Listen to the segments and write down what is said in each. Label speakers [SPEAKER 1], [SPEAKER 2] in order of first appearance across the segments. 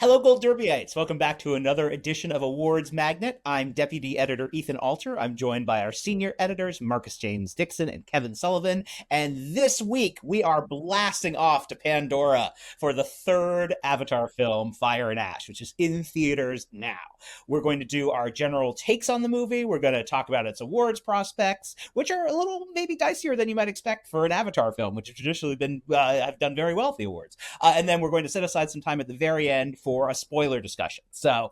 [SPEAKER 1] Hello, Gold Derbyites. Welcome back to another edition of Awards Magnet. I'm Deputy Editor Ethan Alter. I'm joined by our senior editors, Marcus James Dixon and Kevin Sullivan. And this week, we are blasting off to Pandora for the third Avatar film, Fire and Ash, which is in theaters now. We're going to do our general takes on the movie. We're going to talk about its awards prospects, which are a little maybe dicier than you might expect for an Avatar film, which have traditionally been have done very well at the awards. And then we're going to set aside some time at the very end for a spoiler discussion. So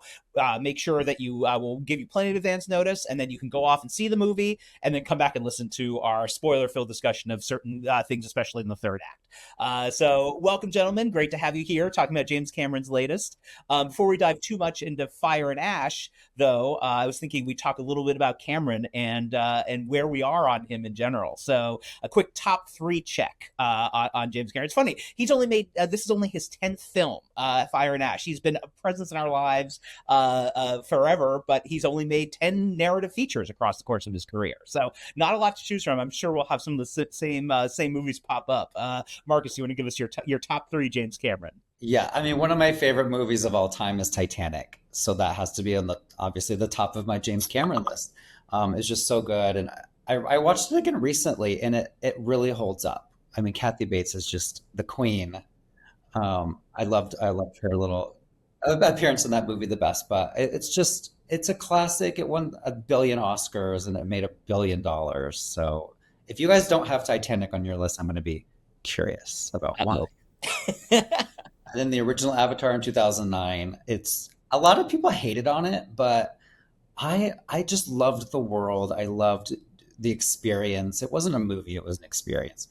[SPEAKER 1] make sure that you will give you plenty of advance notice, and then you can go off and see the movie, and then come back and listen to our spoiler-filled discussion of certain things, especially in the third act. So welcome, gentlemen. Great to have you here talking about James Cameron's latest. Before we dive too much into Fire and Ash, though, I was thinking we'd talk a little bit about Cameron and where we are on him in general. So a quick top three check on James Cameron. It's funny. He's only made, this is only his 10th film, Fire and Ash. He's been a presence in our lives forever, but he's only made 10 narrative features across the course of his career. So not a lot to choose from. I'm sure we'll have some of the same movies pop up. Marcus, you want to give us your top three James Cameron?
[SPEAKER 2] Yeah, I mean, one of my favorite movies of all time is Titanic. So that has to be on obviously the top of my James Cameron list. It's just so good. And I watched it again recently, and it really holds up. I mean, Kathy Bates is just the queen. I loved her little appearance in that movie the best, but it's a classic. It won a billion Oscars and it made $1 billion. So if you guys don't have Titanic on your list, I'm going to be curious about why. And then the original Avatar in 2009, it's a lot of people hated on it, but I just loved the world. I loved the experience. It wasn't a movie, it was an experience.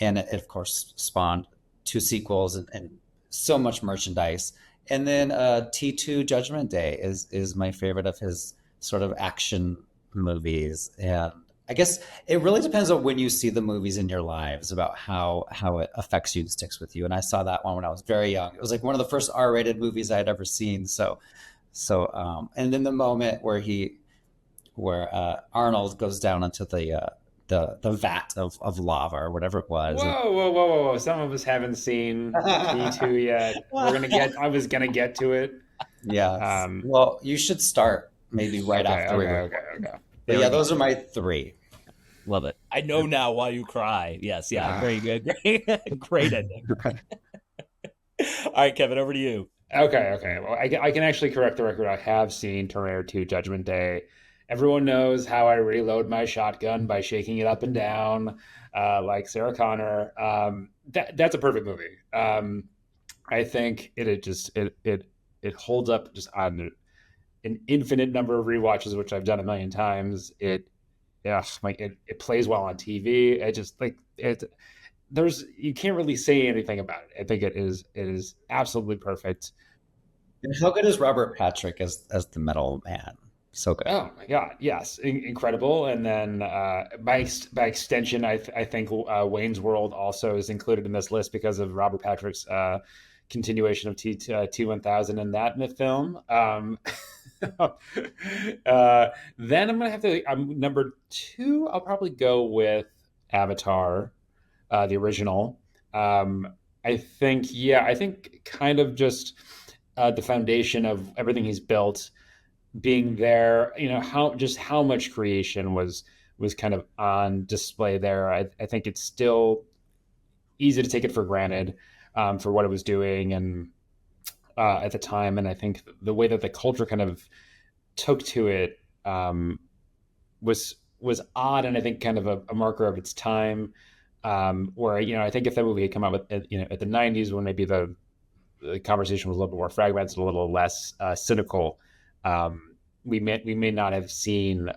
[SPEAKER 2] And it of course spawned two sequels and so much merchandise. And then T2 Judgment Day is my favorite of his sort of action movies. And I guess it really depends on when you see the movies in your lives about how it affects you and sticks with you. And I saw that one when I was very young. It was like one of the first R-rated movies I had ever seen. And then the moment where Arnold goes down into the vat of lava or whatever it was.
[SPEAKER 3] Whoa. Some of us haven't seen T2 yet. I was gonna get to it.
[SPEAKER 2] Yeah. Well, you should start maybe right after.
[SPEAKER 3] Okay.
[SPEAKER 2] But yeah, those are my three.
[SPEAKER 1] Love it. I know now why you cry. Yes, yeah, very good. Great ending. All right, Kevin, over to you.
[SPEAKER 3] Okay. Well, I can actually correct the record. I have seen Terminator 2 Judgment Day. Everyone knows how I reload my shotgun by shaking it up and down, like Sarah Connor. That's a perfect movie. I think it holds up just on an infinite number of rewatches, which I've done a million times. It plays well on TV. You can't really say anything about it. I think it is absolutely perfect.
[SPEAKER 2] And how good is Robert Patrick as the metal man? So good.
[SPEAKER 3] Oh my God, yes, incredible. And then by extension, I think Wayne's World also is included in this list because of Robert Patrick's continuation of T1000 in that film. Then I'm gonna have to. Number two. I'll probably go with Avatar, the original. I think kind of just the foundation of everything he's built being there. How much creation was kind of on display there. I think it's still easy to take it for granted for what it was doing and at the time. And I think the way that the culture kind of took to it was odd, and I think kind of a marker of its time. Where I think if that movie had come out at the 90s, when maybe the conversation was a little bit more fragmented, a little less cynical, we may not have seen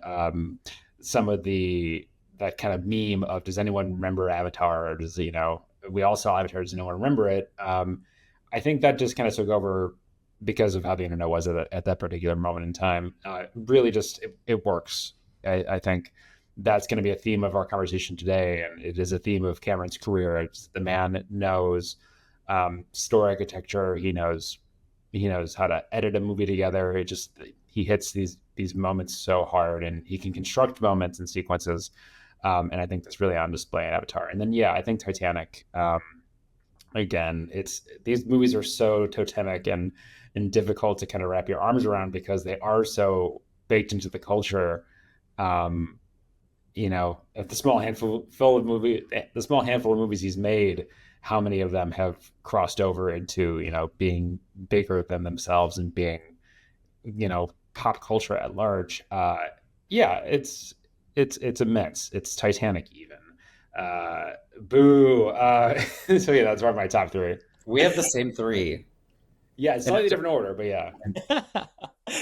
[SPEAKER 3] some of that kind of meme of, does anyone remember Avatar? Or does we all saw Avatar, does no one remember it? I think that just kind of took over because of how the internet was at that particular moment in time. Really, just it works. I think that's going to be a theme of our conversation today, and it is a theme of Cameron's career. The man knows story architecture. He knows how to edit a movie together. He hits these moments so hard, and he can construct moments and sequences. And I think that's really on display in Avatar. And then I think Titanic. Again, these movies are so totemic, and and difficult to kind of wrap your arms around because they are so baked into the culture. At the small handful of movies he's made, how many of them have crossed over into, being bigger than themselves and being, pop culture at large. Yeah, it's immense. It's Titanic even. Boo. So yeah, that's one of my top three.
[SPEAKER 2] We have the same three.
[SPEAKER 3] Yeah, it's slightly different order, but yeah.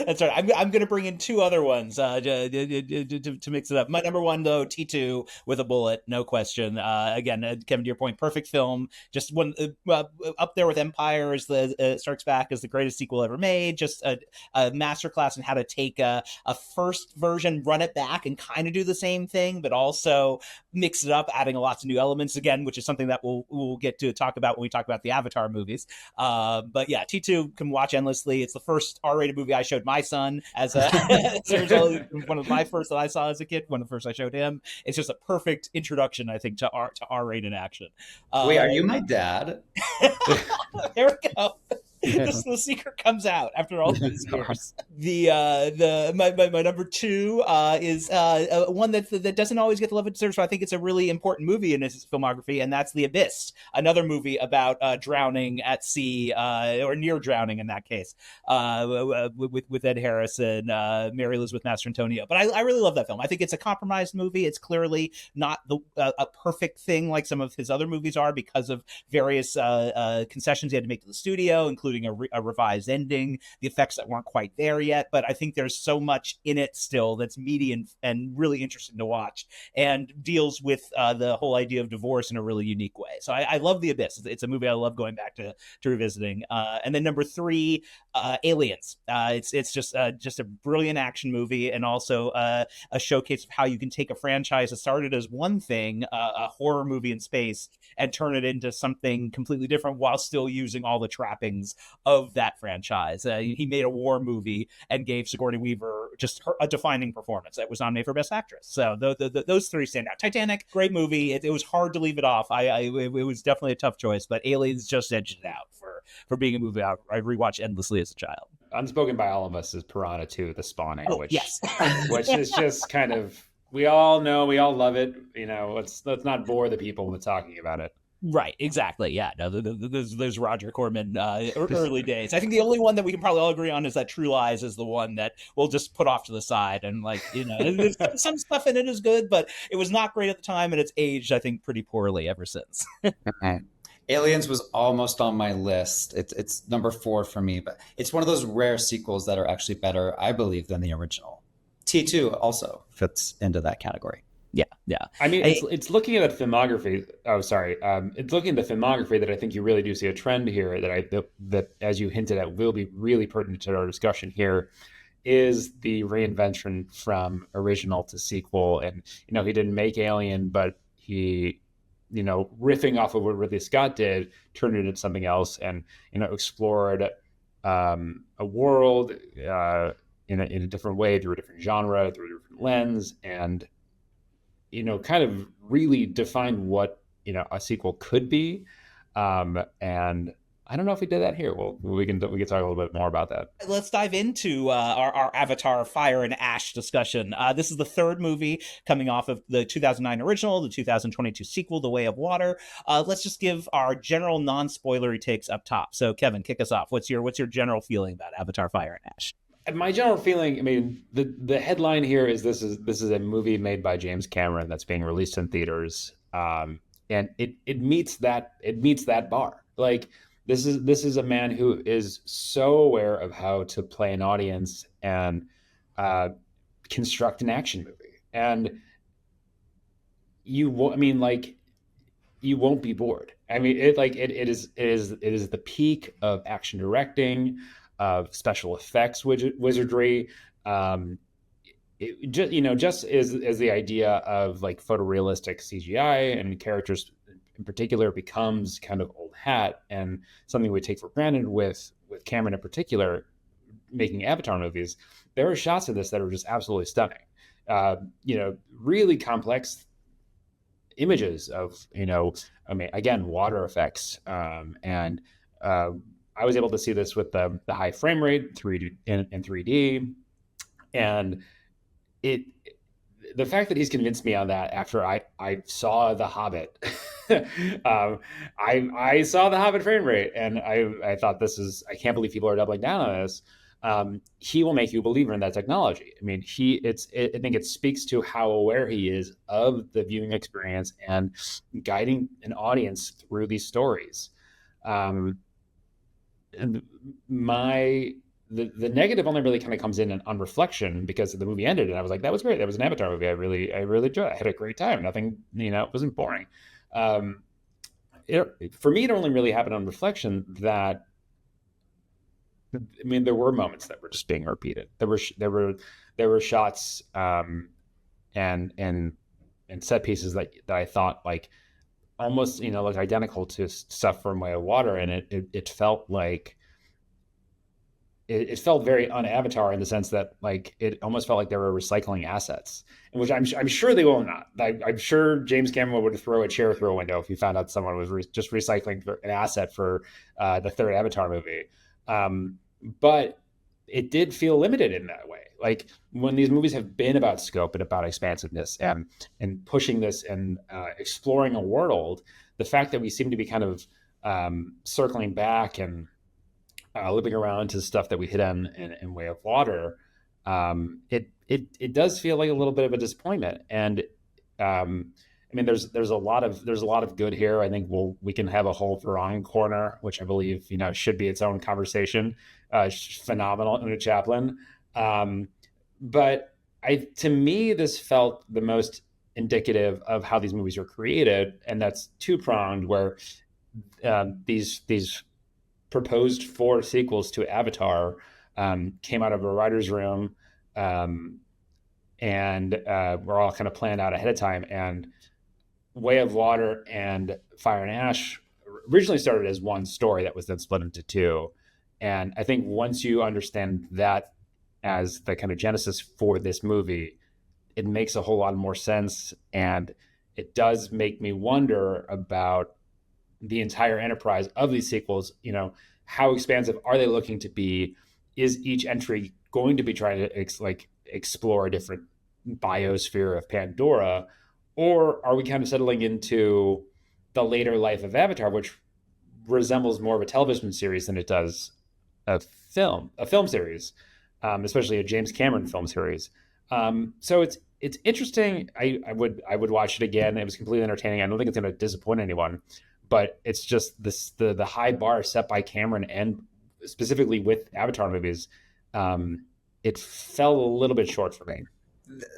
[SPEAKER 1] That's right. I'm going to bring in two other ones to mix it up. My number one, though, T2 with a bullet, no question. Again, Kevin, to your point, perfect film. Just one up there with Empire as the Strikes Back as the greatest sequel ever made. Just a masterclass in how to take a first version, run it back, and kind of do the same thing, but also mix it up, adding lots of new elements again, which is something that we'll get to talk about when we talk about the Avatar movies. But yeah, T2 can watch endlessly. It's the first R-rated movie I showed my son as a one of my first that I saw as a kid. One of the first I showed him. It's just a perfect introduction, I think, to R-rated action.
[SPEAKER 2] Wait, are you my dad?
[SPEAKER 1] There we go. The secret comes out after all these years. My number two is one that doesn't always get the love it deserves, but I think it's a really important movie in his filmography, and that's The Abyss, another movie about drowning at sea, or near drowning in that case, with Ed Harris and Mary Elizabeth Mastrantonio. But I really love that film. I think it's a compromised movie. It's clearly not a perfect thing like some of his other movies are because of various concessions he had to make to the studio, including a revised ending, the effects that weren't quite there yet. But I think there's so much in it still that's meaty and really interesting to watch, and deals with the whole idea of divorce in a really unique way. So I love The Abyss. It's a movie I love going back to revisiting. And then number three, Aliens. It's just a brilliant action movie, and also a showcase of how you can take a franchise that started as one thing, a horror movie in space, and turn it into something completely different while still using all the trappings of that franchise. He made a war movie and gave Sigourney Weaver just a defining performance that was nominated for Best Actress. So those three stand out. Titanic, great movie. It was hard to leave it off. It was definitely a tough choice, but Aliens just edged it out for being a movie I rewatched endlessly as a child.
[SPEAKER 3] Unspoken by all of us is Piranha 2, The Spawning, which which is just kind of, we all know, we all love it. Let's not bore the people with talking about it.
[SPEAKER 1] Right, exactly. Yeah, no, there's Roger Corman early days. I think the only one that we can probably all agree on is that True Lies is the one that we'll just put off to the side. And some stuff in it is good, but it was not great at the time, and it's aged, I think, pretty poorly ever since.
[SPEAKER 2] Aliens was almost on my list. It's number 4 for me, but it's one of those rare sequels that are actually better, I believe, than the original. T2 also fits into that category.
[SPEAKER 1] Yeah.
[SPEAKER 3] I mean, it's looking at the filmography. Oh, sorry. It's looking at the filmography that I think you really do see a trend here that, as you hinted at, will be really pertinent to our discussion here, is the reinvention from original to sequel. And, he didn't make Alien, but he, riffing off of what Ridley Scott did, turned it into something else and, explored a world in a different way, through a different genre, through a different lens, and kind of really defined what, a sequel could be. And I don't know if we did that here. Well, we can talk a little bit more about that.
[SPEAKER 1] Let's dive into our Avatar Fire and Ash discussion. This is the third movie coming off of the 2009 original, the 2022 sequel, The Way of Water. Let's just give our general non-spoilery takes up top. So, Kevin, kick us off. What's your general feeling about Avatar Fire and Ash?
[SPEAKER 3] My general feeling, I mean, the headline here is this is a movie made by James Cameron that's being released in theaters, and it meets that bar. Like, this is a man who is so aware of how to play an audience and construct an action movie, and you won't be bored. I mean, it is the peak of action directing, of special effects wizardry. Just as the idea of like photorealistic CGI and characters in particular becomes kind of old hat and something we take for granted with Cameron in particular making Avatar movies. There are shots of this that are just absolutely stunning. Really complex images of, again, water effects, and I was able to see this with the high frame rate, 3D in 3D, and it the fact that he's convinced me on that after I saw The Hobbit. I saw The Hobbit frame rate, and I thought, I can't believe people are doubling down on this. He will make you a believer in that technology. I mean, I think it speaks to how aware he is of the viewing experience and guiding an audience through these stories. And the negative only really kind of comes in on reflection, because the movie ended and I was like, that was great. That was an Avatar movie. I really enjoyed it. I had a great time. Nothing, it wasn't boring. For me, it only really happened on reflection that, I mean, there were moments that were just being repeated. There were shots, and set pieces that I thought like almost, looked identical to stuff from Way of Water. And it felt like, it felt very un-Avatar in the sense that, like, it almost felt like they were recycling assets, which I'm sure they will not. I'm sure James Cameron would throw a chair through a window if he found out someone was just recycling an asset for the third Avatar movie. But it did feel limited in that way. Like, when these movies have been about scope and about expansiveness and pushing this and exploring a world, the fact that we seem to be kind of circling back and looping around to stuff that we hit on in Way of Water, it does feel like a little bit of a disappointment. And I mean, there's a lot of good here. I think we can have a whole Varong corner, which I believe should be its own conversation. Phenomenal, Una Chaplin. But to me, this felt the most indicative of how these movies were created, and that's two-pronged, where these proposed 4 sequels to Avatar came out of a writer's room, and were all kind of planned out ahead of time. And Way of Water and Fire and Ash originally started as one story that was then split into 2. And I think once you understand that as the kind of genesis for this movie, it makes a whole lot more sense. And it does make me wonder about the entire enterprise of these sequels. How expansive are they looking to be? Is each entry going to be trying to explore a different biosphere of Pandora? Or are we kind of settling into the later life of Avatar, which resembles more of a television series than it does a film series, especially a James Cameron film series? So it's interesting. I would watch it again. It was completely entertaining. I don't think it's going to disappoint anyone. But it's just the high bar set by Cameron, and specifically with Avatar movies, it fell a little bit short for me.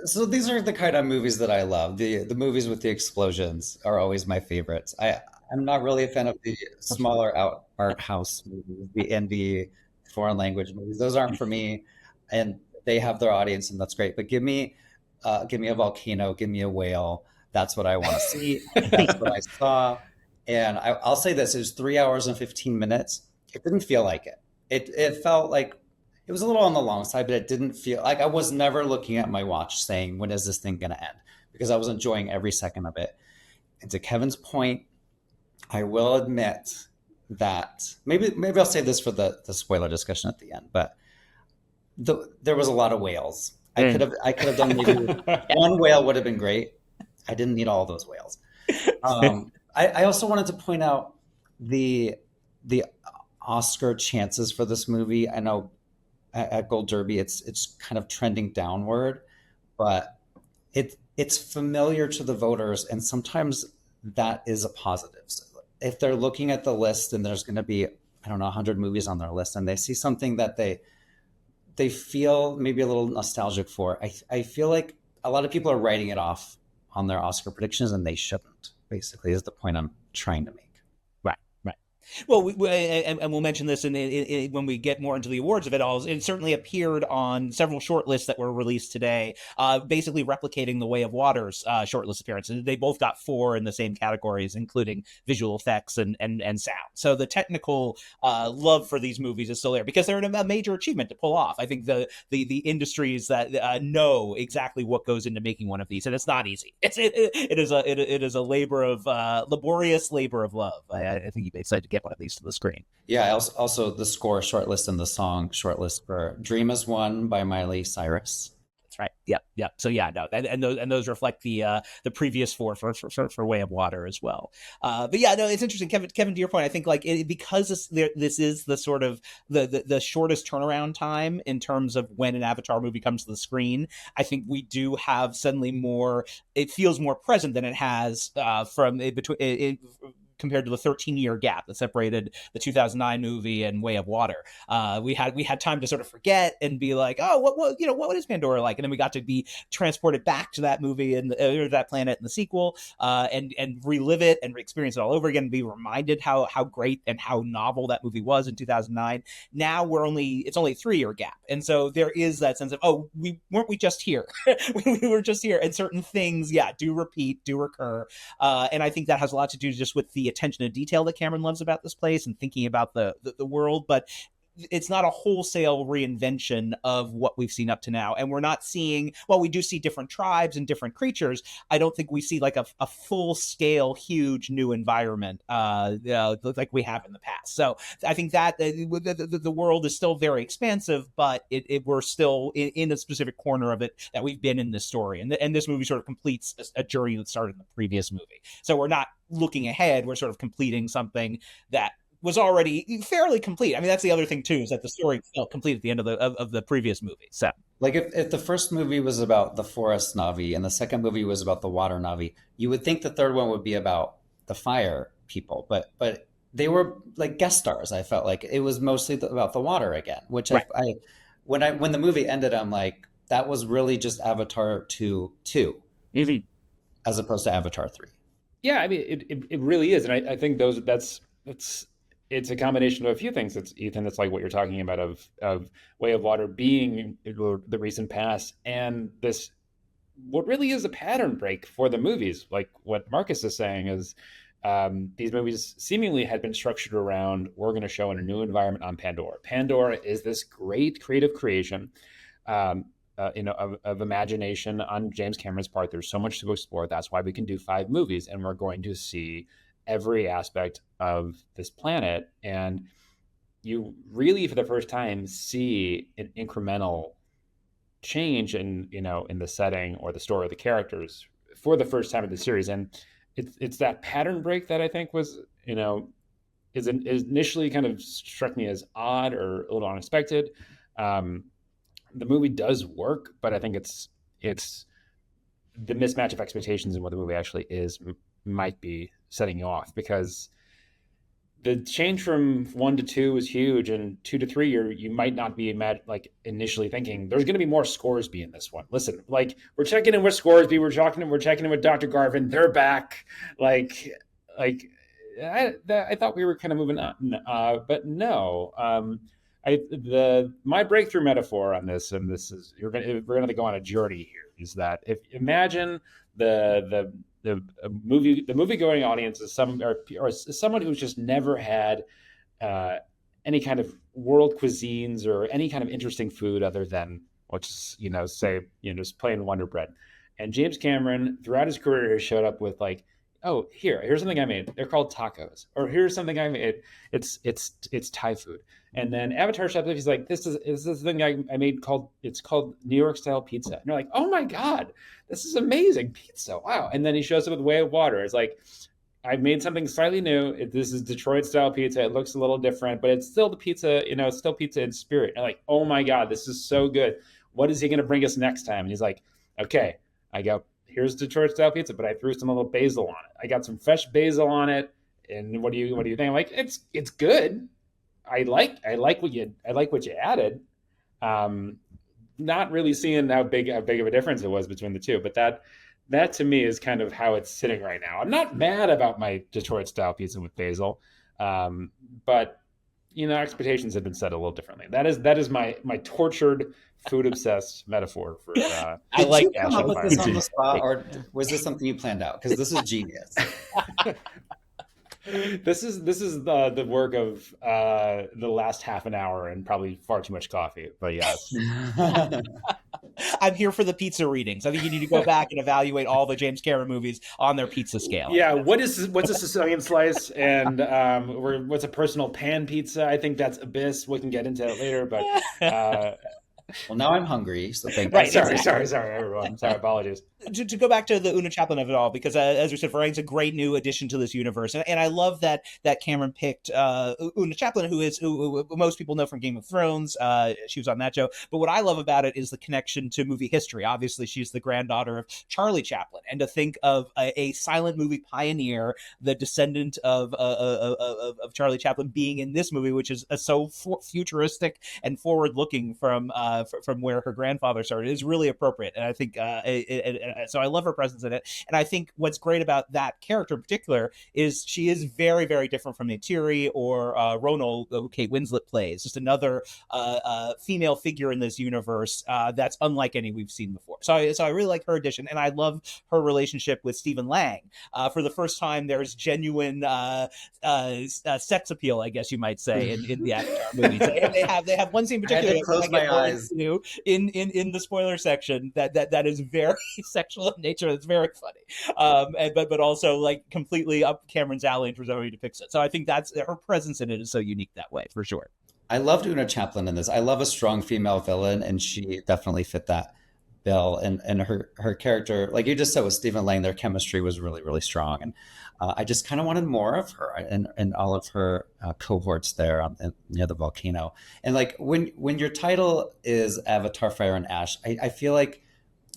[SPEAKER 2] So these are the kind of movies that I love. The movies with the explosions are always my favorites. I'm not really a fan of the smaller art house movies, the indie foreign language movies. Those aren't for me, and they have their audience, and that's great. But give me a volcano, give me a whale. That's what I want to see. That's what I saw. And I'll say this: it was 3 hours and 15 minutes. It didn't feel like it. It felt like it was a little on the long side, but it didn't feel like, I was never looking at my watch saying, when is this thing going to end? Because I was enjoying every second of it. And to Kevin's point, I will admit that maybe I'll save this for the spoiler discussion at the end, but there was a lot of whales. I could have done maybe one whale would have been great. I didn't need all those whales. I also wanted to point out the Oscar chances for this movie. I know at Gold Derby it's kind of trending downward, but it's familiar to the voters, and sometimes that is a positive. So if they're looking at the list and there's going to be, I don't know, 100 movies on their list, and they see something that they feel maybe a little nostalgic for, I feel like a lot of people are writing it off on their Oscar predictions, and they shouldn't, basically, is the point I'm trying to make.
[SPEAKER 1] Well, and we'll mention this when we get more into the awards of it all. It certainly appeared on several shortlists that were released today, basically replicating the Way of Water's shortlist appearances. They both got 4 in the same categories, including visual effects and sound. So the technical love for these movies is still there, because they're a major achievement to pull off. I think the industries that know exactly what goes into making one of these, and it's not easy. It is a laborious labor of love. I think you said get one of these to the screen.
[SPEAKER 2] Yeah, also the score shortlist and the song shortlist for Dream is One by Miley Cyrus.
[SPEAKER 1] That's right. Yep. Yep. So yeah, no, and those reflect the previous four for Way of Water as well. But yeah, no, it's interesting, Kevin. To your point, I think like because this is the sort of the shortest turnaround time in terms of when an Avatar movie comes to the screen. I think we do have suddenly more. It feels more present than it has from between. Compared to the 13-year gap that separated the 2009 movie and Way of Water, we had time to sort of forget and be like, oh, what is Pandora like? And then we got to be transported back to that movie and that planet in the sequel, and relive it and experience it all over again, and be reminded how great and how novel that movie was in 2009. Now it's only a 3-year gap, and so there is that sense of, oh, we just here? we were just here, and certain things, do repeat, do recur, and I think that has a lot to do just with the attention to detail that Cameron loves about this place and thinking about the world, but it's not a wholesale reinvention of what we've seen up to now. And we're not seeing, we do see different tribes and different creatures. I don't think we see like a full scale, huge new environment like we have in the past. So I think that the world is still very expansive, but we're still in a specific corner of it that we've been in this story. And this movie sort of completes a journey that started in the previous movie. So we're not looking ahead. We're sort of completing something that was already fairly complete. I mean, that's the other thing too, is that the story felt complete at the end of the previous movie. So,
[SPEAKER 2] like if the first movie was about the forest Na'vi and the second movie was about the water Na'vi, you would think the third one would be about the fire people, but they were like guest stars. I felt like it was mostly about the water again, which right. When the movie ended, I'm like, that was really just Avatar 2,
[SPEAKER 1] mm-hmm.
[SPEAKER 2] as opposed to Avatar 3.
[SPEAKER 3] Yeah, I mean, it really is, and I think it's a combination of a few things. It's Ethan. It's like what you're talking about of Way of Water being the recent past, and this what really is a pattern break for the movies. Like what Marcus is saying is these movies seemingly had been structured around, we're going to show in a new environment on Pandora. Pandora is this great creative creation, of imagination on James Cameron's part. There's so much to explore. That's why we can do 5 movies, and we're going to see every aspect of this planet, and you really for the first time see an incremental change in the setting or the story of the characters for the first time in the series. And it's that pattern break that I think was is initially kind of struck me as odd or a little unexpected. The movie does work, but I think it's the mismatch of expectations and what the movie actually is might be setting you off, because the change from 1 to 2 is huge, and 2 to 3 you might not be initially thinking there's going to be more Scoresby in this one. Listen, like we're checking in with Scoresby, we're checking in with Dr. Garvin, they're back. I thought we were kind of moving on, but no. My breakthrough metaphor on this, and this is we're going to go on a journey here, is that if imagine the movie going audience is someone who's just never had any kind of world cuisines or any kind of interesting food other than just plain Wonder Bread. And James Cameron throughout his career has showed up with like, oh, here's something I made. They're called tacos. Or here's something I made. It's Thai food. And then Avatar shows up. He's like, this is the thing I made it's called New York style pizza. And you're like, oh my God, this is amazing pizza. Wow. And then he shows up with Way of Water. It's like, I made something slightly new. This is Detroit style pizza. It looks a little different, but it's still the pizza, it's still pizza in spirit. And I'm like, oh my God, this is so good. What is he going to bring us next time? And he's like, okay, here's Detroit style pizza, but I threw some little basil on it. I got some fresh basil on it. And what do you think? I'm like, it's good. I like what you added. Not really seeing how big of a difference it was between the two, but that to me is kind of how it's sitting right now. I'm not mad about my Detroit style pizza with basil, but expectations have been set a little differently. That is my tortured food obsessed metaphor for.
[SPEAKER 2] I like. Did you come up with this on the spot, or was this something you planned out? Because this is genius.
[SPEAKER 3] This is the work of the last half an hour and probably far too much coffee. But yes.
[SPEAKER 1] I'm here for the pizza readings. I think you need to go back and evaluate all the James Cameron movies on their pizza scale.
[SPEAKER 3] Yeah, what's a Sicilian slice, and what's a personal pan pizza? I think that's abyss. We can get into that later, but
[SPEAKER 2] well, now I'm hungry, so thank you.
[SPEAKER 1] Right,
[SPEAKER 3] sorry,
[SPEAKER 1] exactly.
[SPEAKER 3] sorry, everyone. Sorry, apologies.
[SPEAKER 1] To go back to the Una Chaplin of it all, because as we said, Varang's a great new addition to this universe, and I love that Cameron picked Una Chaplin, who most people know from Game of Thrones. She was on that show, but what I love about it is the connection to movie history. Obviously, she's the granddaughter of Charlie Chaplin, and to think of a silent movie pioneer, the descendant of Charlie Chaplin, being in this movie, which is so futuristic and forward-looking from where her grandfather started, is really appropriate, and I think so I love her presence in it. And I think what's great about that character in particular is she is very, very different from Neytiri or Ronald, who Kate Winslet plays. Just another female figure in this universe that's unlike any we've seen before. So I really like her addition, and I love her relationship with Stephen Lang. For the first time, there's genuine sex appeal, I guess you might say, in the Avatar movies. They have one scene in particular.
[SPEAKER 2] I had to close my eyes.
[SPEAKER 1] In the spoiler section that is very sexual in nature. It's very funny, but also like completely up Cameron's alley in terms of how he depicts it. So I think that's her presence in it is so unique that way for sure.
[SPEAKER 2] I loved Una Chaplin in this. I love a strong female villain, and she definitely fit that bill. And her character, like you just said with Stephen Lang, their chemistry was really, really strong. And I just kind of wanted more of her and all of her cohorts there near the volcano. And like when your title is Avatar: Fire and Ash, I feel like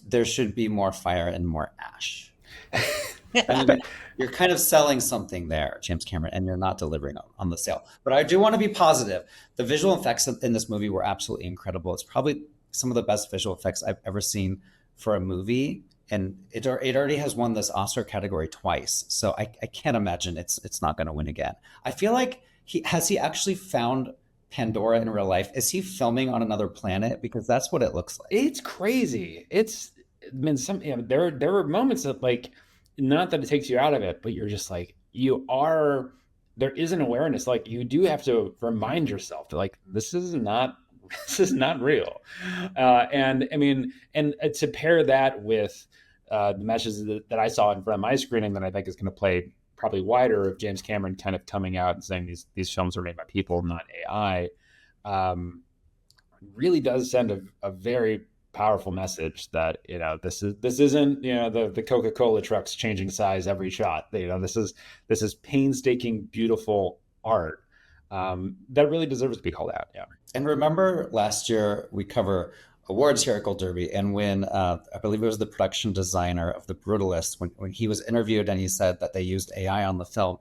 [SPEAKER 2] there should be more fire and more ash. I mean, you're kind of selling something there, James Cameron, and you're not delivering on the sale. But I do want to be positive. The visual effects in this movie were absolutely incredible. It's probably some of the best visual effects I've ever seen for a movie. And it already has won this Oscar category twice. So I can't imagine it's not going to win again. I feel like he actually found Pandora in real life. Is he filming on another planet? Because that's what it looks like.
[SPEAKER 3] It's crazy. There were moments that, like, not that it takes you out of it, but you're just like, there is an awareness. Like, you do have to remind yourself that, like, this is not real. And I mean, and to pair that with the messages that I saw in front of my screening that I think is going to play probably wider, of James Cameron kind of coming out and saying these films are made by people, not AI, really does send a very powerful message that, this isn't, the Coca-Cola trucks changing size every shot. This is painstaking, beautiful art that really deserves to be called out. Yeah.
[SPEAKER 2] And remember last year we cover awards here at Gold Derby, and when I believe it was the production designer of The Brutalist, when he was interviewed and he said that they used AI on the film,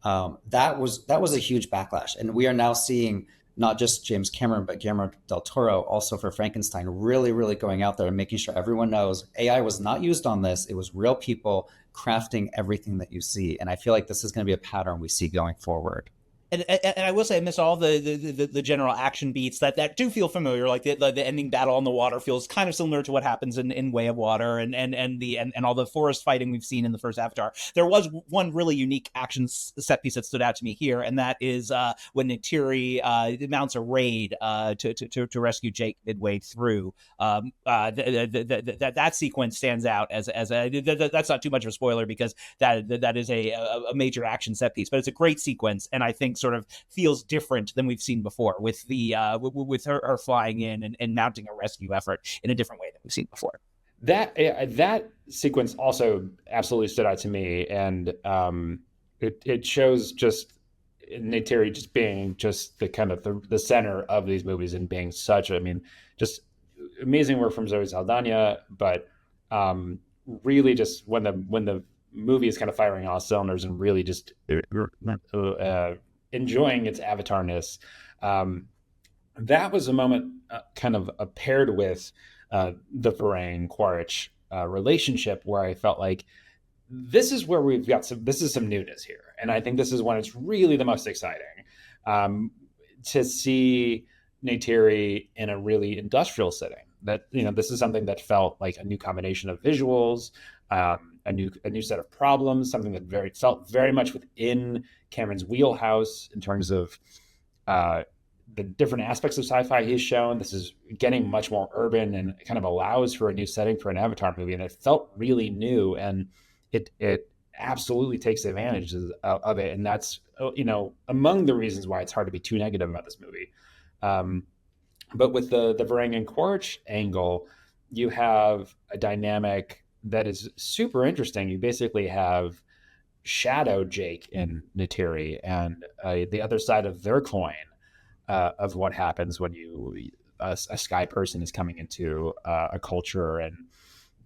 [SPEAKER 2] that was a huge backlash. And we are now seeing not just James Cameron, but Guillermo del Toro also for Frankenstein, really, really going out there and making sure everyone knows AI was not used on this. It was real people crafting everything that you see. And I feel like this is going to be a pattern we see going forward.
[SPEAKER 1] And I will say I miss all the general action beats that do feel familiar, like the ending battle on the water feels kind of similar to what happens in Way of Water and all the forest fighting we've seen in the first Avatar. There was one really unique action set piece that stood out to me here, and that is when Neytiri mounts a raid to rescue Jake midway through. That sequence stands out as that's not too much of a spoiler because that is a major action set piece, but it's a great sequence, and I think sort of feels different than we've seen before with the with her flying in and mounting a rescue effort in a different way than we've seen before.
[SPEAKER 3] That sequence also absolutely stood out to me, and it shows just Neytiri just being just the kind of the center of these movies and being just amazing work from Zoe Saldana, but really just when the movie is kind of firing on all cylinders and really just enjoying its avatarness. That was a moment kind of paired with the Varang Quaritch relationship where I felt like this is where this is some newness here. And I think this is when it's really the most exciting to see Neytiri in a really industrial setting. That, this is something that felt like a new combination of visuals, a new set of problems, something that felt very much within Cameron's wheelhouse in terms of the different aspects of sci-fi he's shown. This is getting much more urban and kind of allows for a new setting for an Avatar movie, and it felt really new, and it absolutely takes advantage of it, and that's among the reasons why it's hard to be too negative about this movie. But with the Varangian Quaritch angle, you have a dynamic that is super interesting. You basically have Shadow Jake and Natiri, and the other side of their coin of what happens when a sky person is coming into a culture and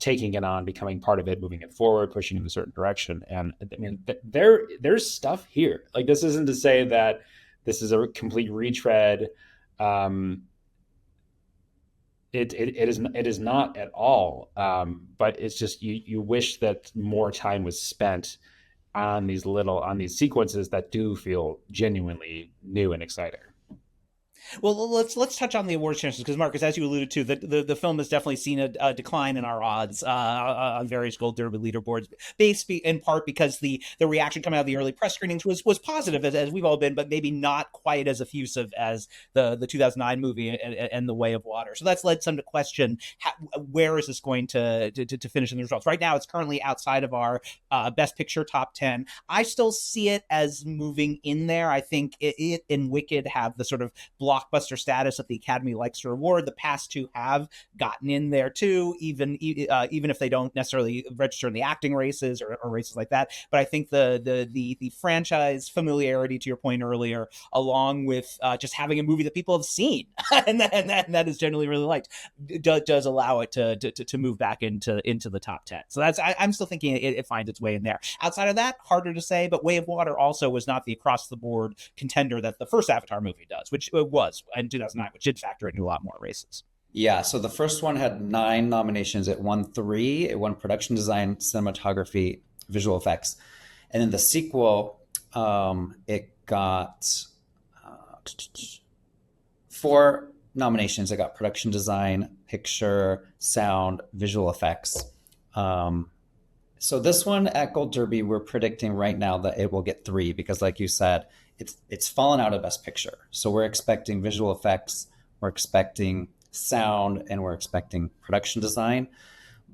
[SPEAKER 3] taking it on, becoming part of it, moving it forward, pushing in a certain direction. And I mean, there's stuff here. Like, this isn't to say that this is a complete retread. It is not at all. But it's just you wish that more time was spent on these sequences that do feel genuinely new and exciting.
[SPEAKER 1] Well, let's touch on the awards chances, because Marcus, as you alluded to, the film has definitely seen a decline in our odds on various Gold Derby leaderboards, based in part because the reaction coming out of the early press screenings was positive, as we've all been, but maybe not quite as effusive as the 2009 movie and The Way of Water. So that's led some to question where is this going to finish in the results. Right now, it's currently outside of our Best Picture top 10. I still see it as moving in there. I think it and Wicked have the sort of blockbuster status that the Academy likes to reward. The past two have gotten in there too, even if they don't necessarily register in the acting races or races like that. But I think the franchise familiarity, to your point earlier, along with just having a movie that people have seen and that is generally really liked, does allow it to move back into the top 10. So I'm still thinking it finds its way in there. Outside of that, harder to say. But Way of Water also was not the across the board contender that the first Avatar movie does, which was in 2009, which did factor into a lot more races.
[SPEAKER 2] Yeah, so the first one had 9 nominations. It won 3. It won production design, cinematography, visual effects. And then the sequel, it got 4 nominations. It got production design, picture, sound, visual effects. So this one at Gold Derby, we're predicting right now that it will get 3 because, like you said, it's fallen out of Best Picture. So we're expecting visual effects, we're expecting sound, and we're expecting production design.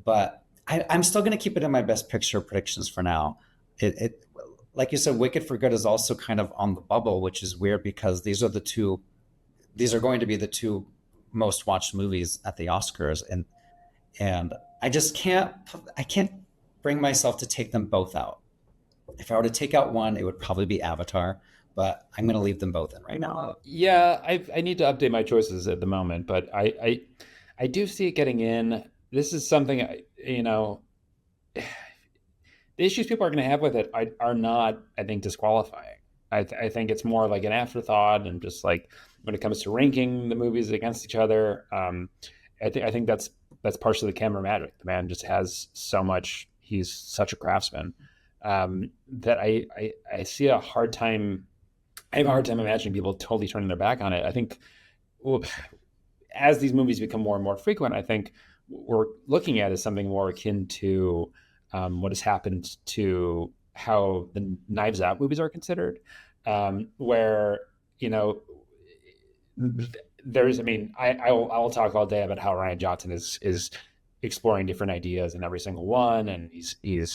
[SPEAKER 2] But I'm still going to keep it in my Best Picture predictions for now. It like you said, Wicked for Good is also kind of on the bubble, which is weird because these are going to be the 2 most watched movies at the Oscars, and I can't bring myself to take them both out. If I were to take out one, it would probably be Avatar, but I'm going to leave them both in right now.
[SPEAKER 3] Yeah, I need to update my choices at the moment, but I do see it getting in. This is something, the issues people are going to have with it are not, I think, disqualifying. I think it's more like an afterthought, and just like when it comes to ranking the movies against each other, I think that's partially the camera magic. The man just has so much. He's such a craftsman that I see a hard time. I have a hard time imagining people totally turning their back on it. I think as these movies become more and more frequent, I think what we're looking at is something more akin to what has happened to how the Knives Out movies are considered, where there's. I mean, I'll talk all day about how Rian Johnson is exploring different ideas in every single one, and he's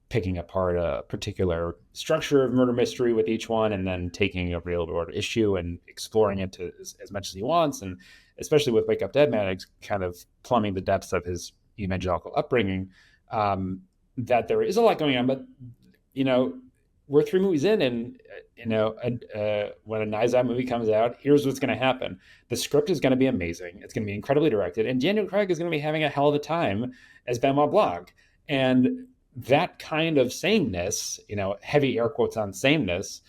[SPEAKER 3] picking apart a particular structure of murder mystery with each one, and then taking a real world issue and exploring it to as much as he wants. And especially with Wake Up Dead Man, it's kind of plumbing the depths of his evangelical upbringing. That there is a lot going on, but we're 3 movies in, and when a Knives Out movie comes out, here's what's going to happen. The script is going to be amazing. It's going to be incredibly directed, and Daniel Craig is going to be having a hell of a time as Benoit Blanc. And that kind of sameness, heavy air quotes on sameness,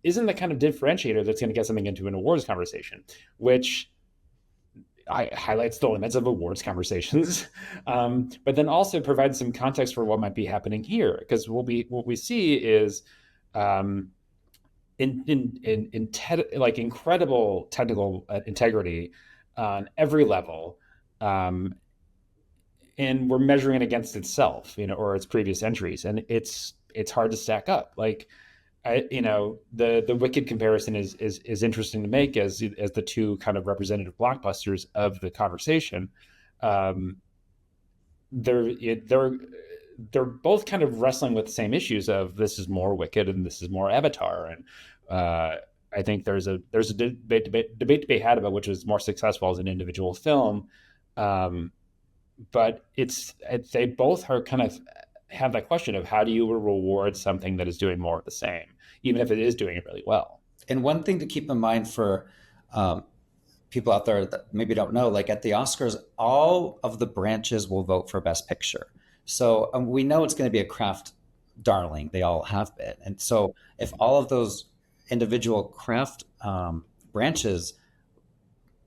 [SPEAKER 3] isn't the kind of differentiator that's going to get something into an awards conversation, which highlights the limits of awards conversations, but then also provides some context for what might be happening here. Because what we see is incredible technical integrity on every level, and we're measuring it against itself, or its previous entries, and it's hard to stack up. Like, the Wicked comparison is interesting to make as the two kind of representative blockbusters of the conversation. Um, they're they're both kind of wrestling with the same issues of this is more Wicked and this is more Avatar, and I think there's a debate to be had about which is more successful as an individual film. Um, but they both are kind of have that question of how do you reward something that is doing more of the same, even if it is doing it really well.
[SPEAKER 2] And one thing to keep in mind for um, people out there that maybe don't know, like at the Oscars, all of the branches will vote for Best Picture. So we know it's going to be a craft darling. They all have been. And so if all of those individual craft branches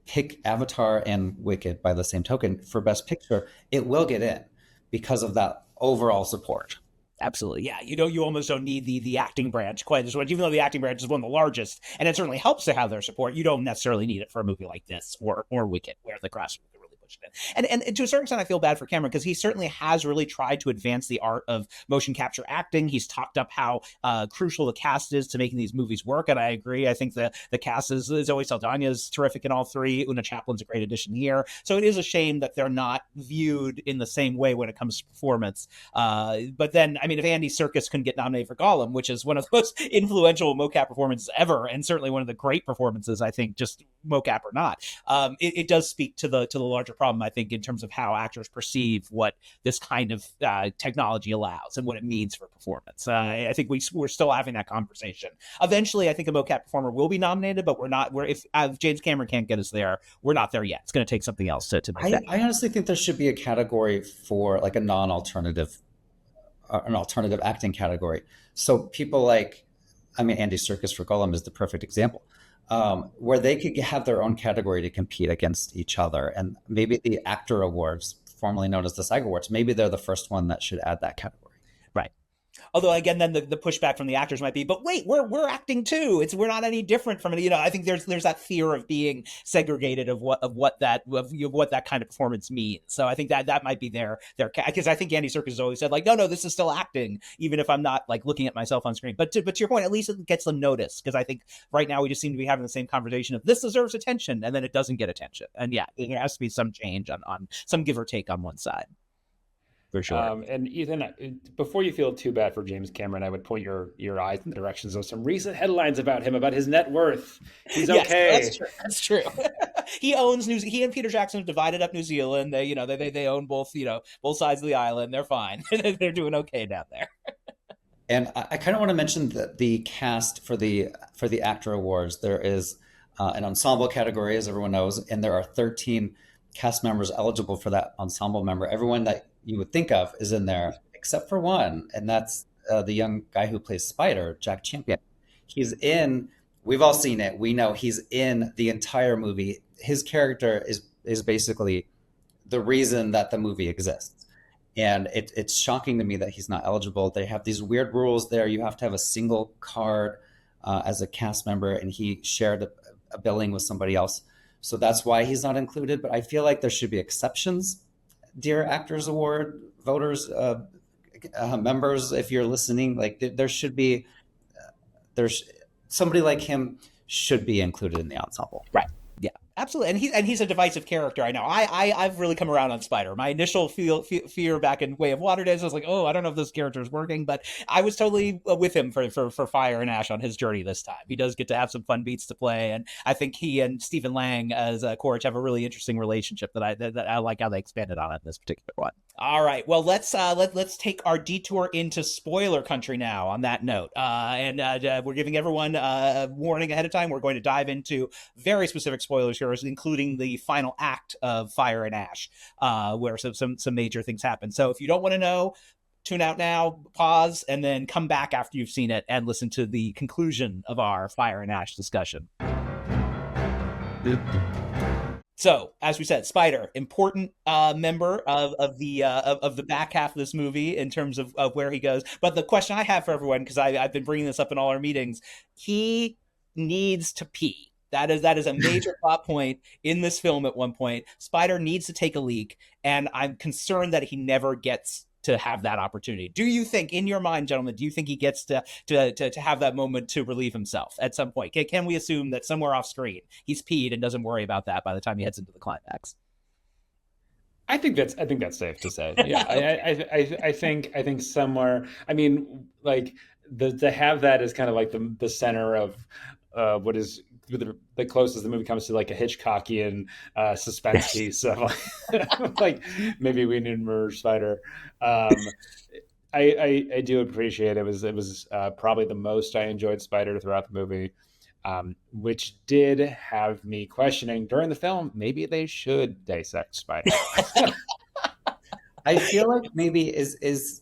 [SPEAKER 2] pick Avatar and Wicked by the same token for Best Picture, it will get in because of that overall support.
[SPEAKER 1] Absolutely. Yeah. You almost don't need the acting branch quite as much, even though the acting branch is one of the largest, and it certainly helps to have their support. You don't necessarily need it for a movie like this or Wicked, where the crafts really push it in. And to a certain extent, I feel bad for Cameron because he certainly has really tried to advance the art of motion capture acting. He's talked up how crucial the cast is to making these movies work. And I agree. I think the cast is Zoe Saldana is terrific in all three. Una Chaplin's a great addition here. So it is a shame that they're not viewed in the same way when it comes to performance. But then, I mean, if Andy Serkis couldn't get nominated for Gollum, which is one of the most influential mocap performances ever, and certainly one of the great performances, I think, just mocap or not, it does speak to the larger problem, I think, in terms of how actors perceive what this kind of technology allows and what it means for performance. I think we're still having that conversation. Eventually, I think a mocap performer will be nominated, but if James Cameron can't get us there, we're not there yet. It's going to take something else to make that.
[SPEAKER 2] I honestly think there should be a category for like an alternative acting category. So people like, I mean, Andy Serkis for Gollum is the perfect example, where they could have their own category to compete against each other. And maybe the Actor Awards, formerly known as the SAG Awards, maybe they're the first one that should add that category.
[SPEAKER 1] Right. Although again, then the pushback from the actors might be, but wait, we're acting too. We're not any different from it. I think there's that fear of being segregated of what that kind of performance means. So I think that might be their because I think Andy Serkis has always said like, no, this is still acting, even if I'm not like looking at myself on screen. But to your point, at least it gets them noticed, because I think right now we just seem to be having the same conversation of this deserves attention, and then it doesn't get attention. And yeah, there has to be some change on some give or take on one side. For sure.
[SPEAKER 3] And Ethan, before you feel too bad for James Cameron, I would point your eyes in the directions of some recent headlines about him, about his net worth. He's okay.
[SPEAKER 1] Yes, that's true. He owns he and Peter Jackson have divided up New Zealand. They own both both sides of the island. They're fine. They're doing okay down there.
[SPEAKER 2] And I kind of want to mention that the cast for the Actor Awards, there is an ensemble category, as everyone knows, and there are 13 cast members eligible for that ensemble member. Everyone that you would think of is in there, except for one, and that's the young guy who plays Spider, Jack Champion. He's in. We've all seen it. We know he's in the entire movie. His character is basically the reason that the movie exists, and it's shocking to me that he's not eligible. They have these weird rules there. You have to have a single card as a cast member, and he shared a billing with somebody else. So that's why he's not included. But I feel like there should be exceptions. Dear Actors Award voters, members, if you're listening, like there should be, there's somebody like him should be included in the ensemble.
[SPEAKER 1] Right. Yeah, absolutely. And he's a divisive character. I know. I've really come around on Spider. My initial fear back in Way of Water days, I was like, oh, I don't know if this character is working, but I was totally with him for Fire and Ash on his journey this time. He does get to have some fun beats to play, and I think he and Stephen Lang as Quaritch have a really interesting relationship that I like how they expanded on it in this particular one. All right, well, let's take our detour into spoiler country now. On that note, and we're giving everyone a warning ahead of time. We're going to dive into very specific spoilers here, including the final act of Fire and Ash, where some major things happen. So if you don't want to know, tune out now, pause, and then come back after you've seen it and listen to the conclusion of our Fire and Ash discussion. So, as we said, Spider, important member of the back half of this movie in terms of where he goes. But the question I have for everyone, because I've been bringing this up in all our meetings, he needs to pee. That is a major plot point in this film at one point. Spider needs to take a leak, and I'm concerned that he never gets to have that opportunity. Do you think, in your mind, gentlemen, do you think he gets to have that moment to relieve himself at some point? Can we assume that somewhere off screen he's peed and doesn't worry about that by the time he heads into the climax?
[SPEAKER 3] I think that's safe to say. Yeah, I think somewhere. I mean, like to have that is kind of like the center of what is the closest the movie comes to like a Hitchcockian suspense piece of like maybe we need more Spider. I do appreciate it. It was probably the most I enjoyed Spider throughout the movie. Which did have me questioning during the film, maybe they should dissect Spider.
[SPEAKER 2] I feel like maybe is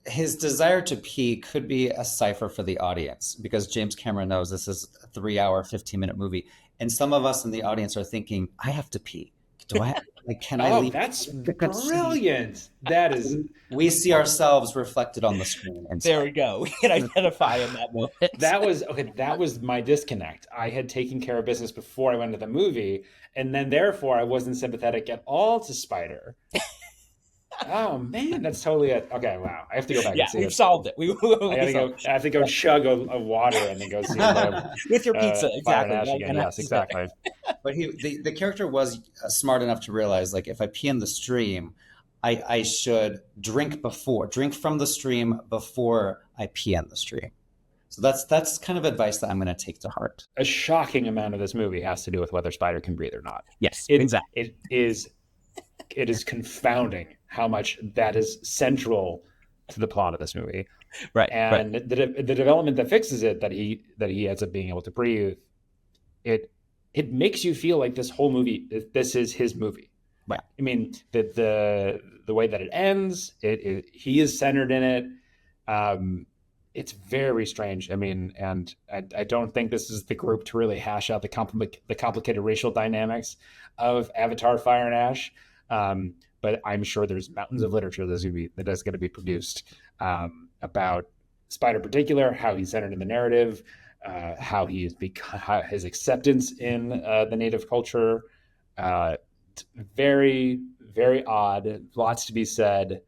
[SPEAKER 2] his desire to pee could be a cipher for the audience, because James Cameron knows this is a 3-hour, 15-minute movie. And some of us in the audience are thinking, I have to pee. Do I like, can I leave?
[SPEAKER 3] That's brilliant. That is.
[SPEAKER 2] We see ourselves reflected on the screen. And
[SPEAKER 1] there we go. We can identify in that moment.
[SPEAKER 3] That was my disconnect. I had taken care of business before I went to the movie, and then therefore I wasn't sympathetic at all to Spider. Oh man, that's totally it. Okay, wow. I have to go back and see it.
[SPEAKER 1] We've solved it.
[SPEAKER 3] I have to go chug a water and then go see
[SPEAKER 1] with your pizza. Exactly.
[SPEAKER 3] Again. Yes, exactly.
[SPEAKER 2] But the character was smart enough to realize, like, if I pee in the stream, I should drink from the stream before I pee in the stream. So that's kind of advice that I'm going to take to heart.
[SPEAKER 3] A shocking amount of this movie has to do with whether Spider can breathe or not.
[SPEAKER 1] Yes, exactly.
[SPEAKER 3] It is confounding how much that is central to the plot of this movie.
[SPEAKER 1] Right.
[SPEAKER 3] And the development that fixes it, that he ends up being able to breathe, it makes you feel like this whole movie, this is his movie.
[SPEAKER 1] Right.
[SPEAKER 3] I mean, the way that it ends, he is centered in it. It's very strange. I mean, and I don't think this is the group to really hash out the complicated racial dynamics of Avatar: Fire and Ash. But I'm sure there's mountains of literature that is going to be produced about Spider in particular, how he's centered in the narrative, how his acceptance in the native culture. Very, very odd. Lots to be said.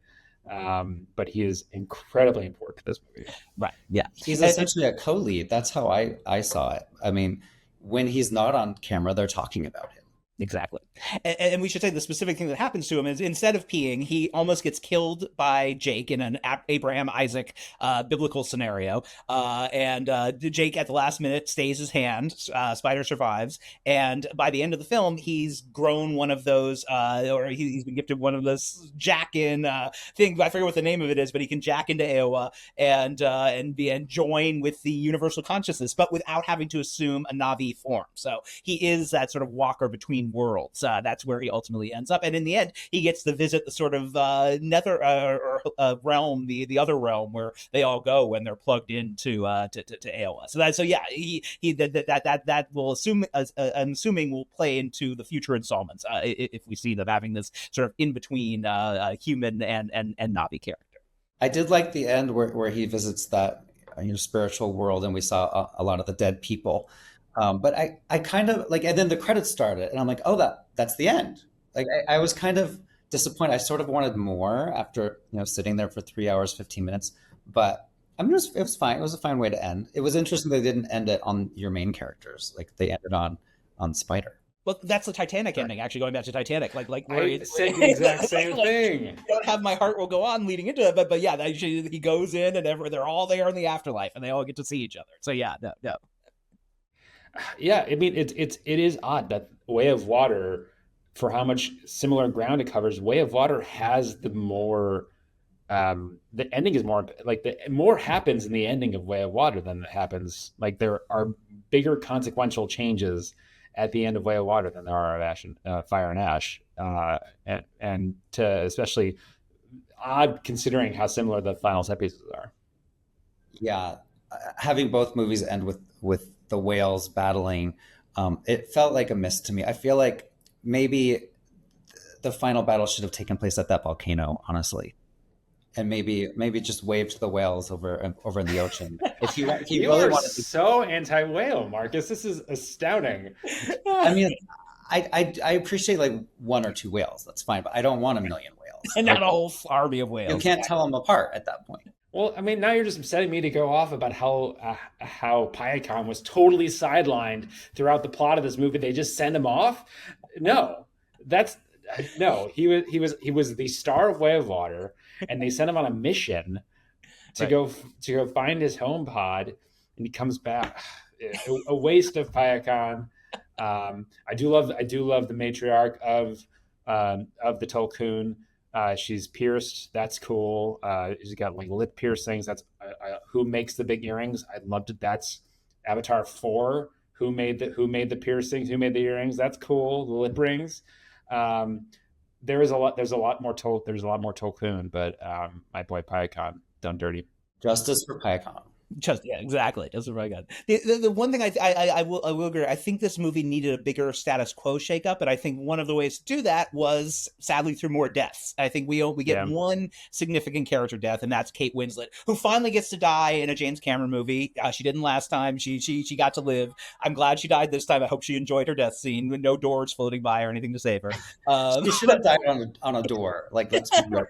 [SPEAKER 3] But he is incredibly important to this movie.
[SPEAKER 1] Right. Yeah.
[SPEAKER 2] He's essentially a co-lead. That's how I saw it. I mean, when he's not on camera, they're talking about him.
[SPEAKER 1] Exactly. And we should say the specific thing that happens to him is, instead of peeing, he almost gets killed by Jake in an Abraham Isaac biblical scenario. And Jake at the last minute stays his hand. Spider survives. And by the end of the film, he's grown one of those, or he's been gifted one of those jack-in things. I forget what the name of it is, but he can jack into Iowa and join with the universal consciousness, but without having to assume a Na'vi form. So he is that sort of walker between worlds. That's where he ultimately ends up, and in the end, he gets to visit the sort of nether realm, the other realm where they all go when they're plugged into to Iowa. So yeah, that will assume, I'm assuming, will play into the future installments if we see them having this sort of in between human and Na'vi character.
[SPEAKER 2] I did like the end where he visits that spiritual world, and we saw a lot of the dead people. But I kind of like, and then the credits started, and I'm like, oh, that's the end. Like I was kind of disappointed. I sort of wanted more after sitting there for 3 hours, 15 minutes. But it was fine. It was a fine way to end. It was interesting they didn't end it on your main characters. Like they ended on Spider.
[SPEAKER 1] Well, that's the Titanic ending. Actually, going back to Titanic, like where
[SPEAKER 3] I said the exact same thing.
[SPEAKER 1] Don't have my heart will go on leading into it, but yeah, he goes in and they're all there in the afterlife, and they all get to see each other. So yeah, no.
[SPEAKER 3] Yeah, I mean, it is odd that Way of Water, for how much similar ground it covers, Way of Water has the more, the ending is more, like the more happens in the ending of Way of Water than happens, like there are bigger consequential changes at the end of Way of Water than there are of Ash and Fire and Ash, and to especially odd considering how similar the final set pieces are.
[SPEAKER 2] Yeah, having both movies end with the whales battling, it felt like a miss to me. I feel like maybe the final battle should have taken place at that volcano, honestly, and maybe just wave to the whales over in the ocean. If you really want to,
[SPEAKER 3] so anti-whale, Marcus. This is astounding.
[SPEAKER 2] I mean, I appreciate like one or two whales. That's fine, but I don't want a million whales.
[SPEAKER 1] And not a whole army of whales.
[SPEAKER 2] You can't tell them apart at that point.
[SPEAKER 3] Well, I mean, now you're just upsetting me to go off about how Payakan was totally sidelined throughout the plot of this movie. They just send him off. No, that's no. He was the star of Way of Water, and they sent him on a mission to go find his home pod, and he comes back. A waste of Payakan. I do love the matriarch of the Tulkun. She's pierced. That's cool. She's got like lip piercings. That's who makes the big earrings. I loved it. That's Avatar 4. Who made the piercings? Who made the earrings? That's cool. The lip rings. There's a lot more Tulkun, but my boy Payakan done dirty.
[SPEAKER 2] Justice for Payakan.
[SPEAKER 1] Exactly. That's what I got. The one thing I will agree. I think this movie needed a bigger status quo shakeup, but I think one of the ways to do that was sadly through more deaths. I think we get one significant character death, and that's Kate Winslet, who finally gets to die in a James Cameron movie. She didn't last time. She got to live. I'm glad she died this time. I hope she enjoyed her death scene with no doors floating by or anything to save her.
[SPEAKER 2] She should have died on a door. Like, let's be real.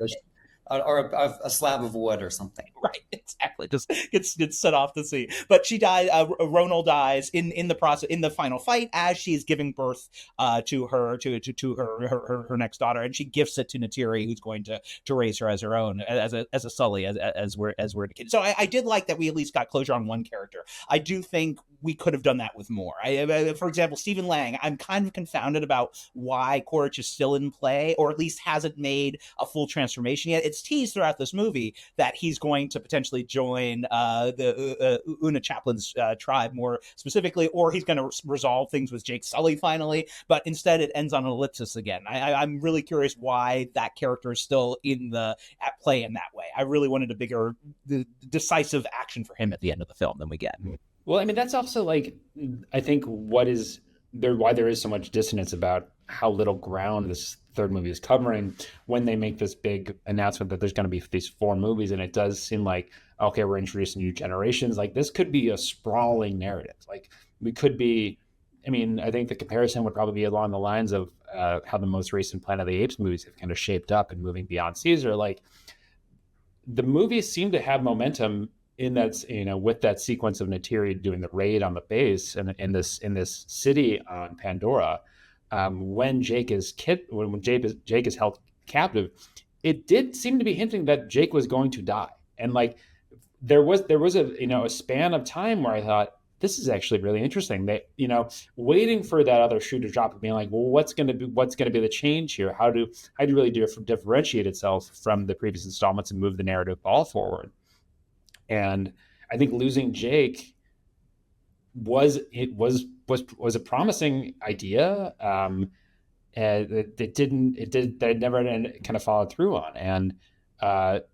[SPEAKER 2] Or a slab of wood or something.
[SPEAKER 1] Right, exactly. Just gets set off to sea. But she died. Ronal dies in the process, in the final fight, as she's giving birth to her next daughter, and she gifts it to Neytiri, who's going to raise her as her own, as a Sully, as we're the kids. So I did like that we at least got closure on one character. I do think we could have done that with more. For example, Stephen Lang, I'm kind of confounded about why Quaritch is still in play, or at least hasn't made a full transformation yet. It's teased throughout this movie that he's going to potentially join the Una Chaplin's tribe more specifically, or he's going to resolve things with Jake Sully finally, but instead it ends on an ellipsis again. I'm really curious why that character is still at play in that way. I really wanted a bigger, decisive action for him at the end of the film than we get.
[SPEAKER 3] Well, I mean, that's also like, I think why there is so much dissonance about how little ground this third movie is covering when they make this big announcement that there's going to be these 4 movies. And it does seem like, okay, we're introducing new generations. Like, this could be a sprawling narrative. Like, we could be, I mean, I think the comparison would probably be along the lines of how the most recent Planet of the Apes movies have kind of shaped up and moving beyond Caesar. Like, the movies seem to have momentum in that, with that sequence of Neytiri doing the raid on the base and in this city on Pandora, when Jake is held captive, it did seem to be hinting that Jake was going to die, and like there was a span of time where I thought, this is actually really interesting. They, waiting for that other shoe to drop and being like, well, what's going to be the change here? How do you really differentiate itself from the previous installments and move the narrative ball forward? And I think losing Jake was a promising idea. And they never kind of followed through on. And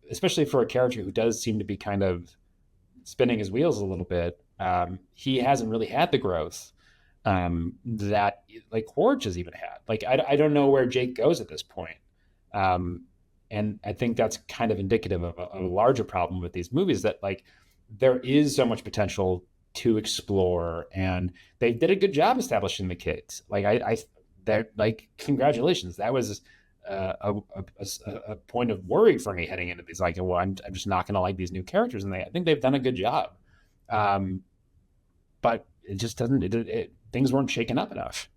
[SPEAKER 3] especially for a character who does seem to be kind of spinning his wheels a little bit, he hasn't really had the growth that like Quaritch has even had. Like, I don't know where Jake goes at this point. And I think that's kind of indicative of a larger problem with these movies, that like there is so much potential to explore, and they did a good job establishing the kids. Like they're like, congratulations. That was a point of worry for me heading into these. Like, well, I'm just not going to like these new characters, and I think they've done a good job. But it just doesn't. Things weren't shaken up enough.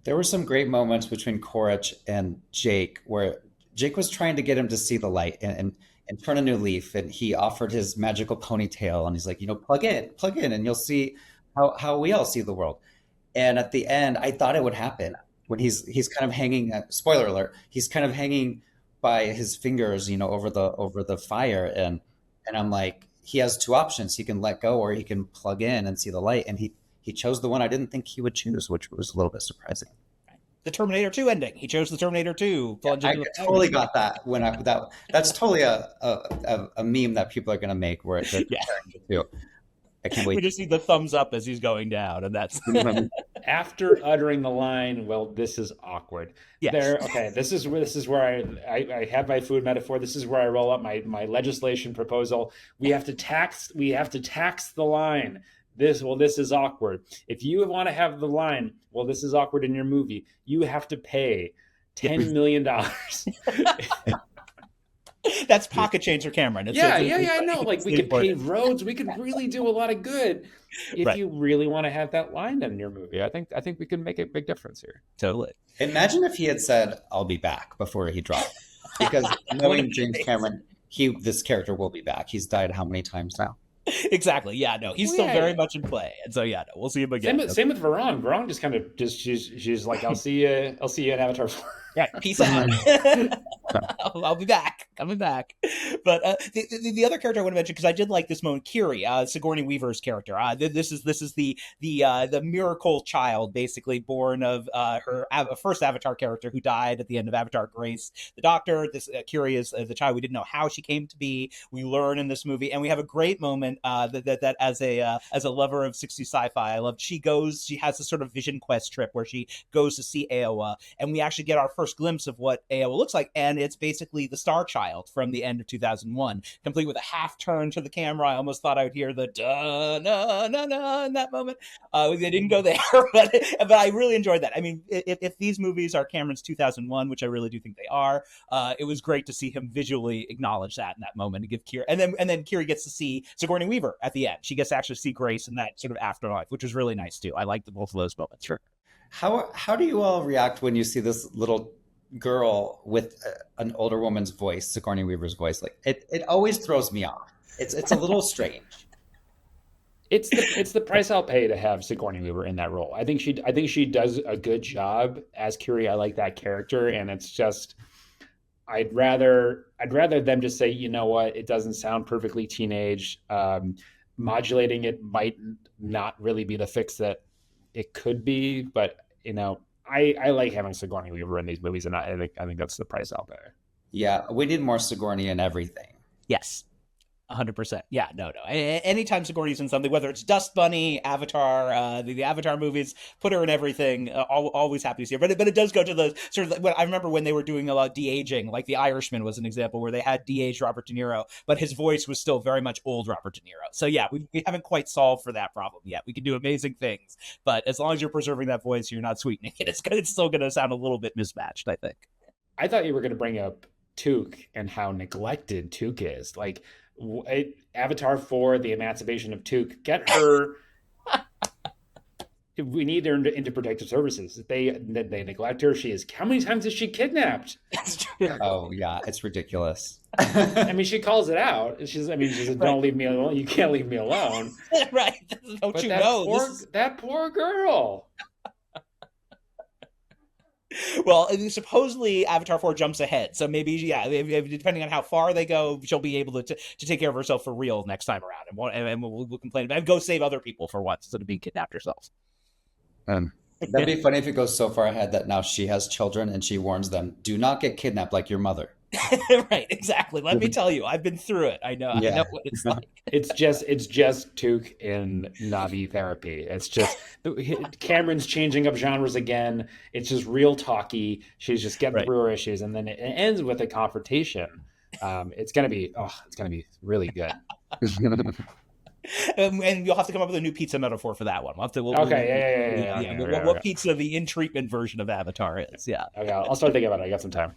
[SPEAKER 2] There were some great moments between Quaritch and Jake where Jake was trying to get him to see the light and turn a new leaf, and he offered his magical ponytail, and he's like, plug in, and you'll see how we all see the world. And at the end, I thought it would happen when he's kind of hanging. Spoiler alert: he's kind of hanging by his fingers, over the fire, and I'm like, he has 2 options: he can let go, or he can plug in and see the light. And he chose the one I didn't think he would choose, which was a little bit surprising.
[SPEAKER 1] The Terminator 2 ending. He chose the Terminator 2.
[SPEAKER 2] Yeah, I totally got that that's totally a meme that people are going to make where they're comparing the 2. I can't wait.
[SPEAKER 1] We just see the thumbs up as he's going down, and that's
[SPEAKER 3] after uttering the line, well, this is awkward.
[SPEAKER 1] Yes.
[SPEAKER 3] Okay, this is where I have my food metaphor. This is where I roll up my legislation proposal. We have to tax the line. This is awkward. If you want to have the line, well, this is awkward in your movie, you have to pay $10 million
[SPEAKER 1] That's pocket change for Cameron.
[SPEAKER 3] Yeah, I know. Like, we could pave roads. We could really do a lot of good if you really want to have that line in your movie. I think we can make a big difference here.
[SPEAKER 1] Totally.
[SPEAKER 2] Imagine if he had said, "I'll be back" before he dropped. Because knowing James Cameron, this character will be back. He's died how many times now?
[SPEAKER 1] Exactly. Yeah, no, he's still very much in play, and so no, we'll see him again.
[SPEAKER 3] Same with Veron. Veron just kind of she's like, I'll see you in Avatar 4.
[SPEAKER 1] Yeah, peace out. I'll be back. Coming back. But the other character I want to mention, because I did like this moment, Kiri, Sigourney Weaver's character. This is the miracle child, basically born of her first Avatar character who died at the end of Avatar: Grace the Doctor. This Kiri is the child. We didn't know how she came to be. We learn in this movie, and we have a great moment that as a lover of 60s sci-fi, I love. She has this sort of vision quest trip where she goes to see Aowa, and we actually get our first glimpse of what Aowa looks like, and it's basically the Star Child from the end of 2001, complete with a half turn to the camera. I almost thought I would hear the da na na na in that moment. They didn't go there, but I really enjoyed that. I mean, if these movies are Cameron's 2001, which I really do think they are, it was great to see him visually acknowledge that in that moment, to give Kiri, and then Kiri gets to see Sigourney Weaver at the end. She gets to actually see Grace in that sort of afterlife, which was really nice too. I liked both of those moments. Sure.
[SPEAKER 2] How do you all react when you see this little girl with an older woman's voice, Sigourney Weaver's voice? Like, it always throws me off. It's a little strange.
[SPEAKER 3] It's the price I'll pay to have Sigourney Weaver in that role. I think she does a good job as Kiri. I like that character, and it's just I'd rather them just say, you know what, it doesn't sound perfectly teenage. Modulating it might not really be the fix that it could be, but I like having Sigourney Weaver in these movies, and I think that's the price I'll pay.
[SPEAKER 2] Yeah, we need more Sigourney in everything.
[SPEAKER 1] Yes. 100%. Yeah, no. Anytime Sigourney's in something, whether it's Dust Bunny, Avatar, the Avatar movies, put her in everything. Always happy to see her. But it does go to the sort of. I remember when they were doing a lot of de-aging, like The Irishman was an example where they had de-aged Robert De Niro, but his voice was still very much old Robert De Niro. So yeah, we haven't quite solved for that problem yet. We can do amazing things, but as long as you're preserving that voice, you're not sweetening it. It's still going to sound a little bit mismatched, I think.
[SPEAKER 3] I thought you were going to bring up Took and how neglected Took is. Like, Avatar 4, the emancipation of Took, get her. We need her into protective services. They neglect her. How many times is she kidnapped?
[SPEAKER 2] Oh yeah, it's ridiculous.
[SPEAKER 3] I mean, she calls it out. She says, "Don't leave me alone. You can't leave me alone."
[SPEAKER 1] Right? Don't you know?
[SPEAKER 3] That poor girl.
[SPEAKER 1] Well, supposedly Avatar 4 jumps ahead, so maybe depending on how far they go, she'll be able to take care of herself for real next time around, and we'll complain about it. Go save other people for once instead of being kidnapped herself.
[SPEAKER 2] That'd be funny if it goes so far ahead that now she has children and she warns them, "Do not get kidnapped like your mother."
[SPEAKER 1] Right, exactly. Let me tell you, I've been through it. I know what it's like.
[SPEAKER 3] It's just Took in Na'vi therapy. It's just Cameron's changing up genres again. It's just real talky. She's just getting through her issues, and then it ends with a confrontation. It's gonna be really good.
[SPEAKER 1] And you'll have to come up with a new pizza metaphor for that one. We'll have to. What pizza the in-treatment version of Avatar is? Yeah.
[SPEAKER 3] Okay, I'll start thinking about it. I got some time.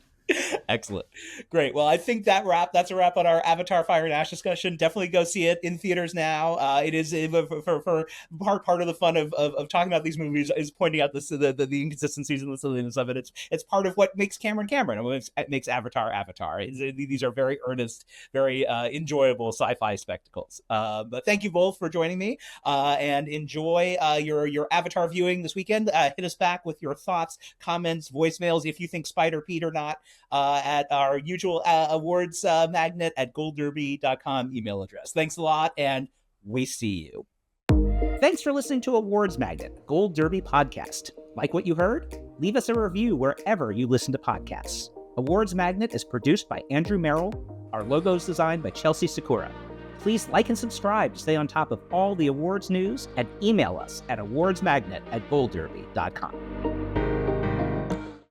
[SPEAKER 1] Excellent. Great. Well, I think that's a wrap on our Avatar Fire and Ash discussion. Definitely go see it in theaters now. It is for part of the fun of talking about these movies is pointing out the inconsistencies and the silliness of it. It's part of what makes Cameron and what makes Avatar. These are very earnest, very enjoyable sci-fi spectacles. But thank you both for joining me, and enjoy your Avatar viewing this weekend. Hit us back with your thoughts, comments, voicemails, if you think Spider Pete or not, at our usual awards magnet at goldderby.com email address. Thanks a lot, and we see you. Thanks for listening to Awards Magnet, Gold Derby podcast. Like what you heard? Leave us a review wherever you listen to podcasts. Awards Magnet is produced by Andrew Merrill. Our logo is designed by Chelsea Sakura. Please like and subscribe to stay on top of all the awards news, and email us at awardsmagnet@goldderby.com.